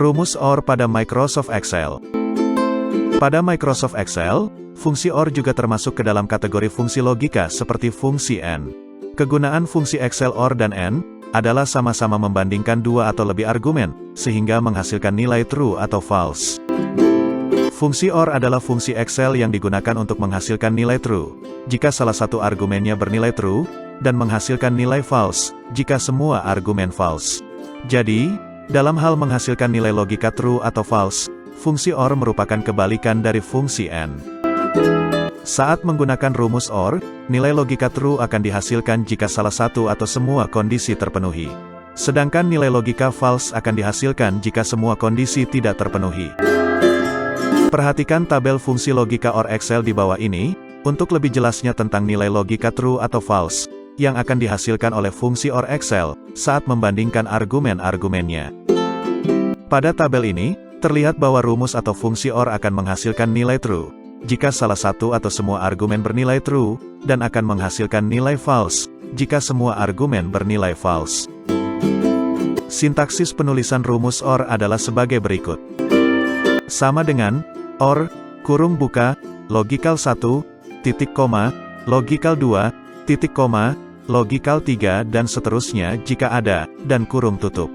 Rumus OR pada Microsoft Excel. Pada Microsoft Excel, fungsi OR juga termasuk ke dalam kategori fungsi logika seperti fungsi AND. Kegunaan fungsi Excel OR dan AND adalah sama-sama membandingkan dua atau lebih argumen, sehingga menghasilkan nilai true atau false. Fungsi OR adalah fungsi Excel yang digunakan untuk menghasilkan nilai true, jika salah satu argumennya bernilai true, dan menghasilkan nilai false, jika semua argumen false. Jadi, dalam hal menghasilkan nilai logika true atau false, fungsi OR merupakan kebalikan dari fungsi AND. Saat menggunakan rumus OR, nilai logika true akan dihasilkan jika salah satu atau semua kondisi terpenuhi. Sedangkan nilai logika false akan dihasilkan jika semua kondisi tidak terpenuhi. Perhatikan tabel fungsi logika OR Excel di bawah ini, untuk lebih jelasnya tentang nilai logika true atau false, yang akan dihasilkan oleh fungsi OR Excel, saat membandingkan argumen-argumennya. Pada tabel ini, terlihat bahwa rumus atau fungsi OR akan menghasilkan nilai true, jika salah satu atau semua argumen bernilai true, dan akan menghasilkan nilai false, jika semua argumen bernilai false. Sintaksis penulisan rumus OR adalah sebagai berikut. Sama dengan, OR, kurung buka, logikal 1, titik koma, logikal 2, titik koma, logikal 3 dan seterusnya jika ada, dan kurung tutup.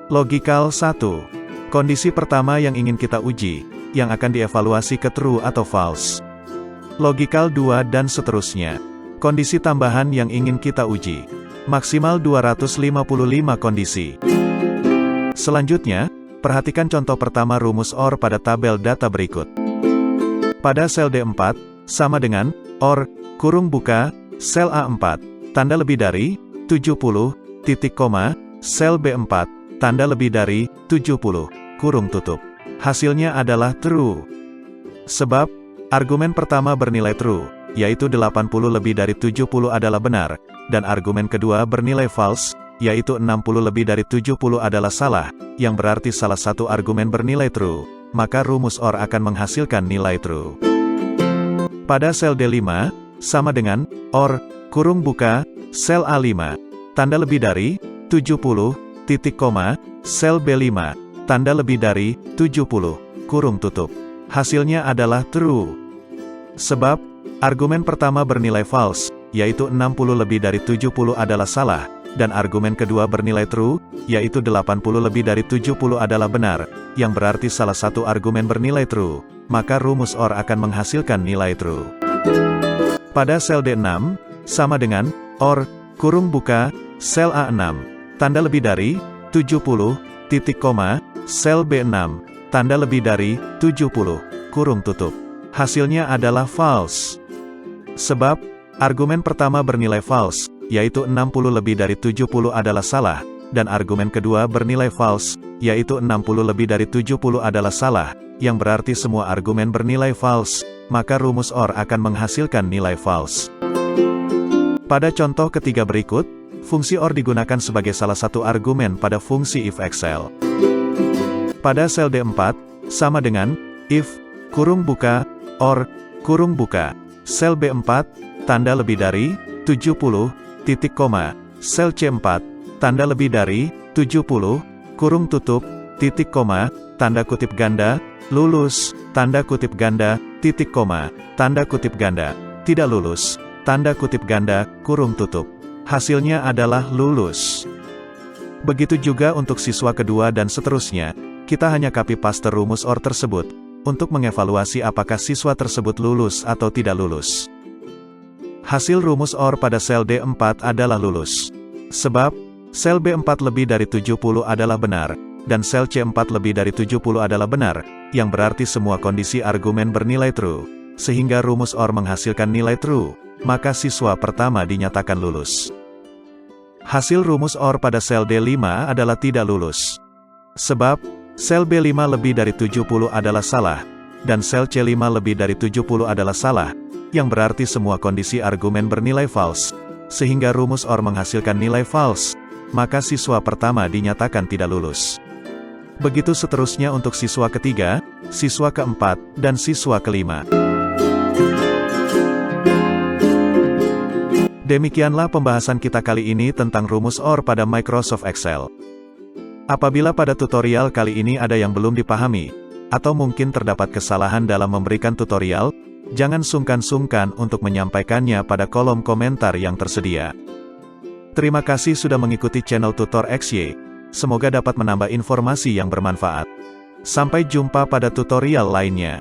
Logikal 1. Kondisi pertama yang ingin kita uji, yang akan dievaluasi ke true atau false. Logikal 2 dan seterusnya. Kondisi tambahan yang ingin kita uji. Maksimal 255 kondisi. Selanjutnya, perhatikan contoh pertama rumus OR pada tabel data berikut. Pada sel D4, sama dengan, OR, kurung buka, sel A4, tanda lebih dari, 70, titik koma, sel B4, tanda lebih dari, 70, kurung tutup. Hasilnya adalah true. Sebab, argumen pertama bernilai true, yaitu 80 lebih dari 70 adalah benar, dan argumen kedua bernilai false, yaitu 60 lebih dari 70 adalah salah, yang berarti salah satu argumen bernilai true, maka rumus OR akan menghasilkan nilai true. Pada sel D5, sama dengan, OR, kurung buka, sel A5, tanda lebih dari, 70, titik koma, sel B5, tanda lebih dari, 70, kurung tutup. Hasilnya adalah true. Sebab, argumen pertama bernilai false, yaitu 60 lebih dari 70 adalah salah, dan argumen kedua bernilai true, yaitu 80 lebih dari 70 adalah benar, yang berarti salah satu argumen bernilai true, maka rumus OR akan menghasilkan nilai true. Pada sel D6, sama dengan, OR, kurung buka, sel A6, tanda lebih dari, 70, titik koma, sel B6, tanda lebih dari, 70, kurung tutup. Hasilnya adalah false. Sebab, argumen pertama bernilai false, yaitu 60 lebih dari 70 adalah salah, dan argumen kedua bernilai false, yaitu 60 lebih dari 70 adalah salah, yang berarti semua argumen bernilai false, maka rumus OR akan menghasilkan nilai false. Pada contoh ketiga berikut, fungsi OR digunakan sebagai salah satu argumen pada fungsi if Excel. Pada sel D4, sama dengan, if, kurung buka, OR, kurung buka, sel B4, tanda lebih dari, 70, titik koma, sel C4, tanda lebih dari, 70, kurung tutup, titik koma, tanda kutip ganda, lulus, tanda kutip ganda, titik koma, tanda kutip ganda, tidak lulus, tanda kutip ganda, kurung tutup. Hasilnya adalah lulus. Begitu juga untuk siswa kedua dan seterusnya, kita hanya copy paste rumus OR tersebut, untuk mengevaluasi apakah siswa tersebut lulus atau tidak lulus. Hasil rumus OR pada sel D4 adalah lulus. Sebab, sel B4 lebih dari 70 adalah benar, dan sel C4 lebih dari 70 adalah benar, yang berarti semua kondisi argumen bernilai true, sehingga rumus OR menghasilkan nilai true, maka siswa pertama dinyatakan lulus. Hasil rumus OR pada sel D5 adalah tidak lulus. Sebab, sel B5 lebih dari 70 adalah salah, dan sel C5 lebih dari 70 adalah salah, yang berarti semua kondisi argumen bernilai false, sehingga rumus OR menghasilkan nilai false, maka siswa pertama dinyatakan tidak lulus. Begitu seterusnya untuk siswa ketiga, siswa keempat, dan siswa kelima. Demikianlah pembahasan kita kali ini tentang rumus OR pada Microsoft Excel. Apabila pada tutorial kali ini ada yang belum dipahami, atau mungkin terdapat kesalahan dalam memberikan tutorial, jangan sungkan-sungkan untuk menyampaikannya pada kolom komentar yang tersedia. Terima kasih sudah mengikuti channel Tutor XY, semoga dapat menambah informasi yang bermanfaat. Sampai jumpa pada tutorial lainnya.